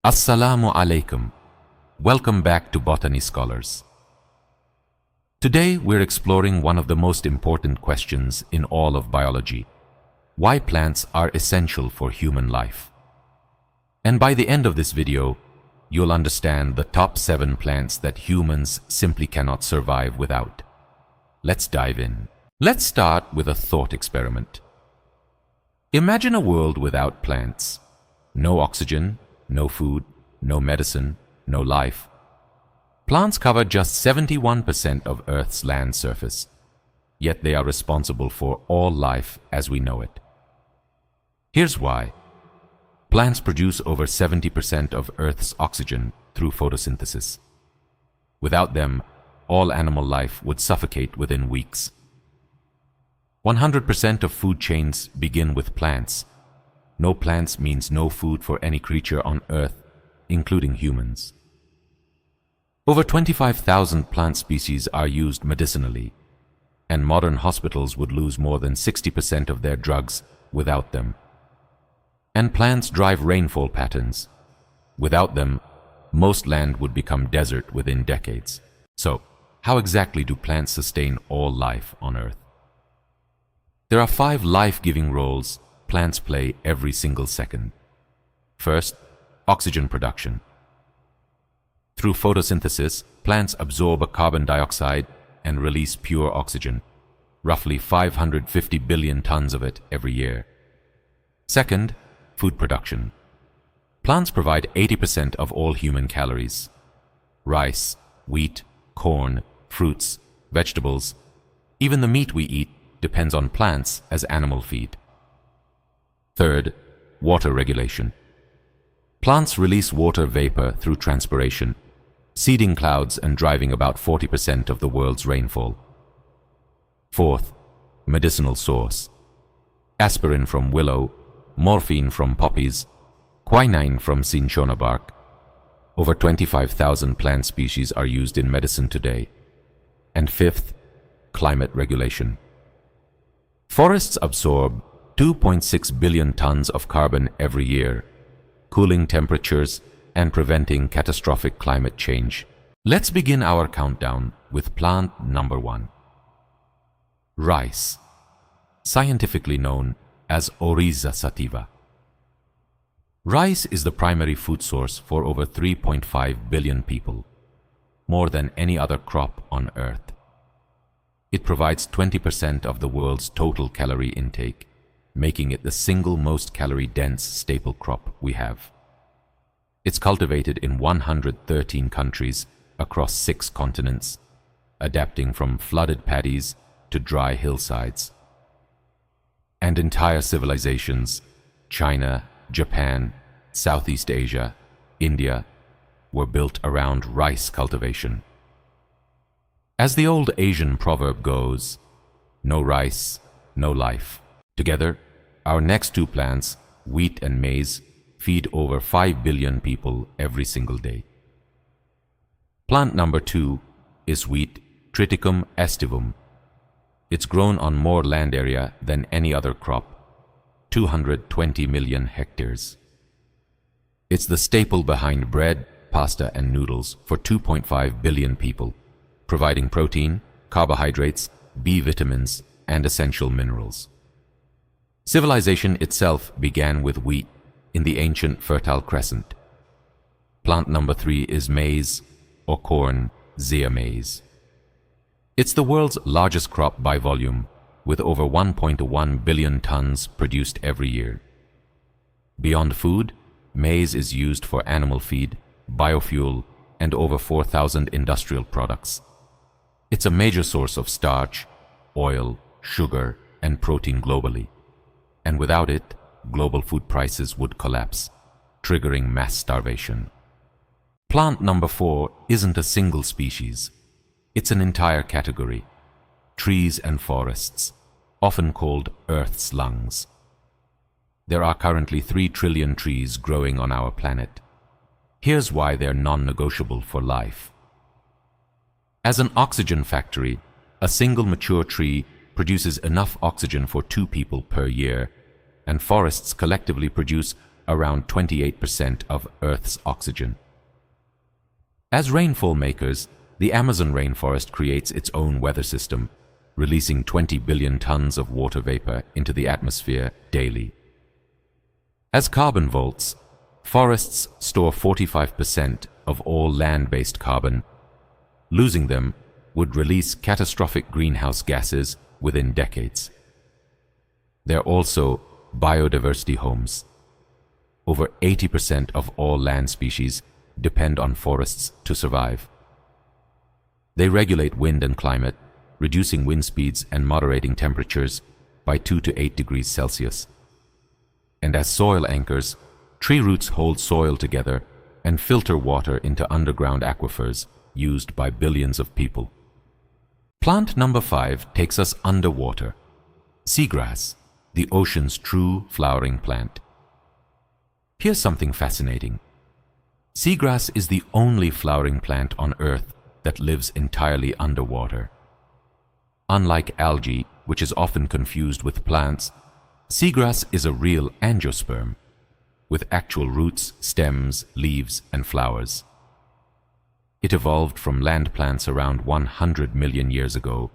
Assalamu alaikum. Welcome back to Botany Scholars. Today we're exploring one of the most important questions in all of biology: why plants are essential for human life. And by the end of this video, you'll understand the top 7 plants that humans simply cannot survive without. Let's dive in. Let's start with a thought experiment. Imagine a world without plants. No oxygen, no food, no medicine, no life. Plants cover just 71% of Earth's land surface, yet they are responsible for all life as we know it. Here's why. Plants produce over 70% of Earth's oxygen through photosynthesis. Without them, all animal life would suffocate within weeks. 100% of food chains begin with plants. No plants means no food for any creature on Earth, including humans. Over 25,000 plant species are used medicinally, and modern hospitals would lose more than 60% of their drugs without them. And plants drive rainfall patterns. Without them, most land would become desert within decades. So, how exactly do plants sustain all life on Earth? There are 5 life-giving roles plants play every single second. First, oxygen production. Through photosynthesis, plants absorb a carbon dioxide and release pure oxygen, roughly 550 billion tons of it every year. Second, food production. Plants provide 80% of all human calories. Rice, wheat, corn, fruits, vegetables, even the meat we eat depends on plants as animal feed. Third, water regulation. Plants release water vapor through transpiration, seeding clouds and driving about 40% of the world's rainfall. Fourth, medicinal source. Aspirin from willow, morphine from poppies, quinine from cinchona bark. Over 25,000 plant species are used in medicine today. And fifth, climate regulation. Forests absorb 2.6 billion tons of carbon every year, cooling temperatures and preventing catastrophic climate change. Let's begin our countdown with plant number 1. Rice, scientifically known as Oryza sativa. Rice is the primary food source for over 3.5 billion people, more than any other crop on Earth. It provides 20% of the world's total calorie intake, making it the single most calorie-dense staple crop we have. It's cultivated in 113 countries across 6 continents, adapting from flooded paddies to dry hillsides. And entire civilizations, China, Japan, Southeast Asia, India, were built around rice cultivation. As the old Asian proverb goes, no rice, no life. Together, our next 2 plants, wheat and maize, feed over 5 billion people every single day. Plant number 2 is wheat, Triticum aestivum. It's grown on more land area than any other crop, 220 million hectares. It's the staple behind bread, pasta and noodles for 2.5 billion people, providing protein, carbohydrates, B vitamins, and essential minerals. Civilization itself began with wheat in the ancient Fertile Crescent. Plant number 3 is maize, or corn, Zea maize. It's the world's largest crop by volume, with over 1.1 billion tons produced every year. Beyond food, maize is used for animal feed, biofuel, and over 4,000 industrial products. It's a major source of starch, oil, sugar, and protein globally. And without it, global food prices would collapse, triggering mass starvation. Plant number 4 isn't a single species. It's an entire category: trees and forests, often called Earth's lungs. There are currently 3 trillion trees growing on our planet. Here's why they're non-negotiable for life. As an oxygen factory, a single mature tree produces enough oxygen for 2 people per year, and forests collectively produce around 28% of Earth's oxygen. As rainfall makers, the Amazon rainforest creates its own weather system, releasing 20 billion tons of water vapor into the atmosphere daily. As carbon vaults, forests store 45% of all land-based carbon. Losing them would release catastrophic greenhouse gases within decades. They're also biodiversity homes. Over 80% of all land species depend on forests to survive. They regulate wind and climate, reducing wind speeds and moderating temperatures by 2 to 8 degrees Celsius. And as soil anchors, tree roots hold soil together and filter water into underground aquifers used by billions of people. Plant number 5 takes us underwater. Seagrass, the ocean's true flowering plant. Here's something fascinating. Seagrass is the only flowering plant on Earth that lives entirely underwater. Unlike algae, which is often confused with plants, seagrass is a real angiosperm, with actual roots, stems, leaves, and flowers. It evolved from land plants around 100 million years ago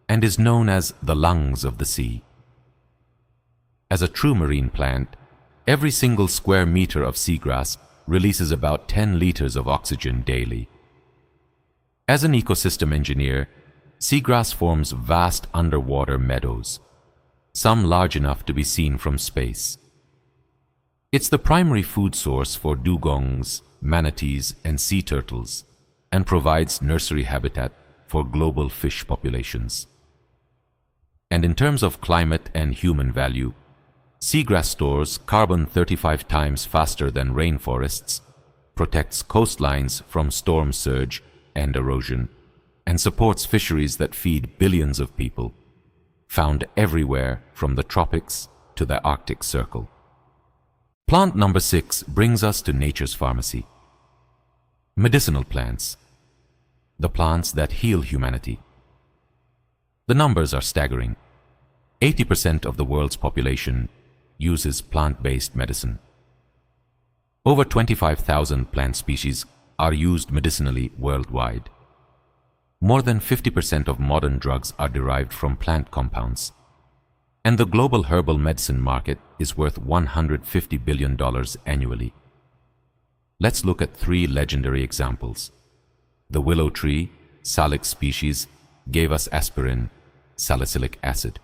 and is known as the lungs of the sea. As a true marine plant, every single square meter of seagrass releases about 10 liters of oxygen daily. As an ecosystem engineer, seagrass forms vast underwater meadows, some large enough to be seen from space. It's the primary food source for dugongs, manatees, and sea turtles, and provides nursery habitat for global fish populations. And in terms of climate and human value, seagrass stores carbon 35 times faster than rainforests, protects coastlines from storm surge and erosion, and supports fisheries that feed billions of people, found everywhere from the tropics to the Arctic Circle. Plant number 6 brings us to nature's pharmacy. Medicinal plants, the plants that heal humanity. The numbers are staggering. 80% of the world's population uses plant-based medicine. Over 25,000 plant species are used medicinally worldwide. More than 50% of modern drugs are derived from plant compounds. And the global herbal medicine market is worth $150 billion annually. Let's look at 3 legendary examples. The willow tree, Salix species, gave us aspirin, salicylic acid.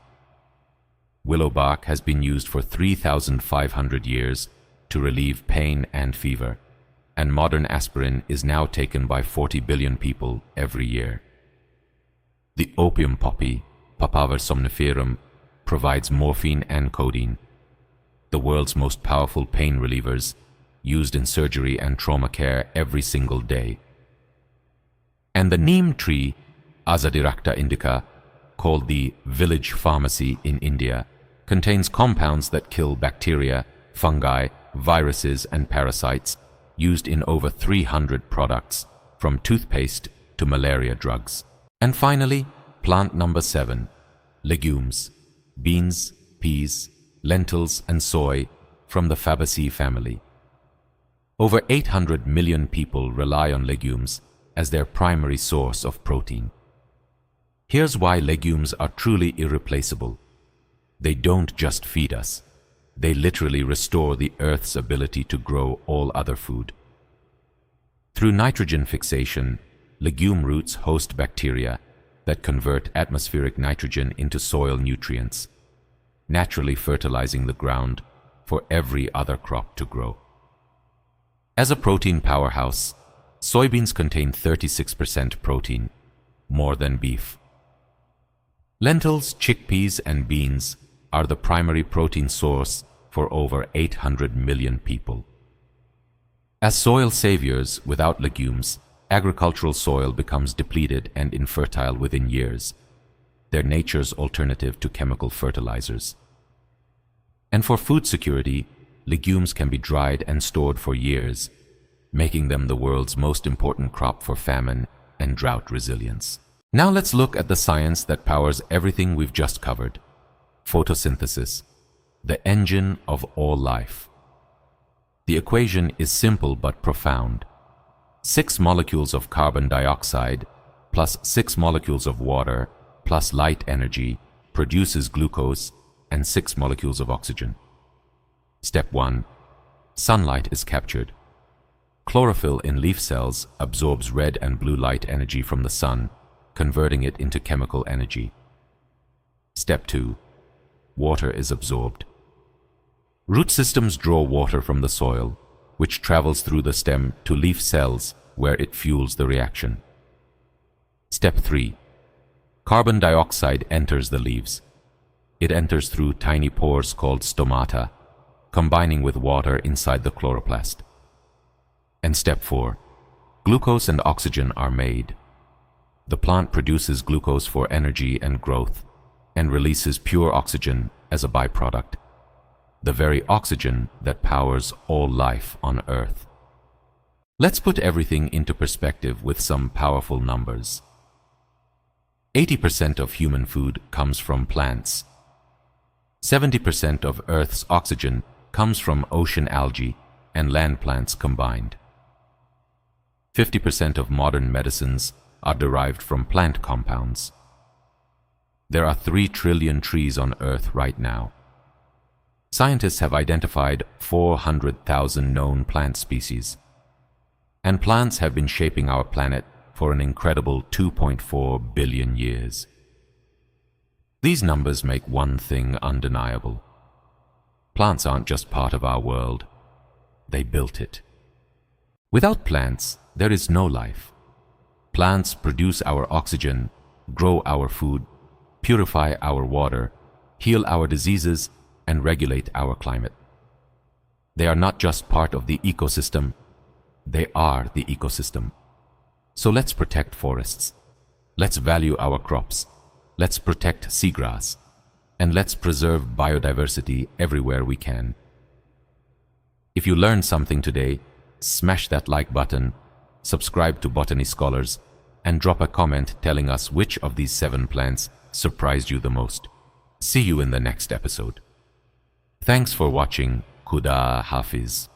Willow bark has been used for 3,500 years to relieve pain and fever, and modern aspirin is now taken by 40 billion people every year. The opium poppy, Papaver somniferum, provides morphine and codeine, the world's most powerful pain relievers, used in surgery and trauma care every single day. And the neem tree, Azadirachta indica, called the village pharmacy in India, contains compounds that kill bacteria, fungi, viruses, and parasites, used in over 300 products, from toothpaste to malaria drugs. And finally, plant number 7, legumes, beans, peas, lentils, and soy from the Fabaceae family. Over 800 million people rely on legumes as their primary source of protein. Here's why legumes are truly irreplaceable. They don't just feed us. They literally restore the Earth's ability to grow all other food. Through nitrogen fixation, legume roots host bacteria that convert atmospheric nitrogen into soil nutrients, naturally fertilizing the ground for every other crop to grow. As a protein powerhouse, soybeans contain 36% protein, more than beef. Lentils, chickpeas, and beans are the primary protein source for over 800 million people. As soil saviors without legumes, agricultural soil becomes depleted and infertile within years. They're nature's alternative to chemical fertilizers. And for food security, legumes can be dried and stored for years, making them the world's most important crop for famine and drought resilience. Now let's look at the science that powers everything we've just covered. Photosynthesis, the engine of all life. The equation is simple but profound. 6 molecules of carbon dioxide plus 6 molecules of water plus light energy produces glucose and 6 molecules of oxygen. Step 1. Sunlight is captured. Chlorophyll in leaf cells absorbs red and blue light energy from the sun, converting it into chemical energy. Step 2. Water is absorbed. Root systems draw water from the soil, which travels through the stem to leaf cells where it fuels the reaction. Step 3. Carbon dioxide enters the leaves. It enters through tiny pores called stomata, combining with water inside the chloroplast. And step 4. Glucose and oxygen are made. The plant produces glucose for energy and growth, and releases pure oxygen as a byproduct, the very oxygen that powers all life on Earth. Let's put everything into perspective with some powerful numbers. 80% of human food comes from plants. 70% of Earth's oxygen comes from ocean algae and land plants combined. 50% of modern medicines are derived from plant compounds. There are 3 trillion trees on Earth right now. Scientists have identified 400,000 known plant species. And plants have been shaping our planet for an incredible 2.4 billion years. These numbers make one thing undeniable. Plants aren't just part of our world. They built it. Without plants, there is no life. Plants produce our oxygen, grow our food, purify our water, heal our diseases, and regulate our climate. They are not just part of the ecosystem, they are the ecosystem. So let's protect forests. Let's value our crops. Let's protect seagrass. And let's preserve biodiversity everywhere we can. If you learned something today, smash that like button, subscribe to Botany Scholars, and drop a comment telling us which of these 7 plants surprised you the most. See you in the next episode. Thanks for watching. Khuda Hafiz.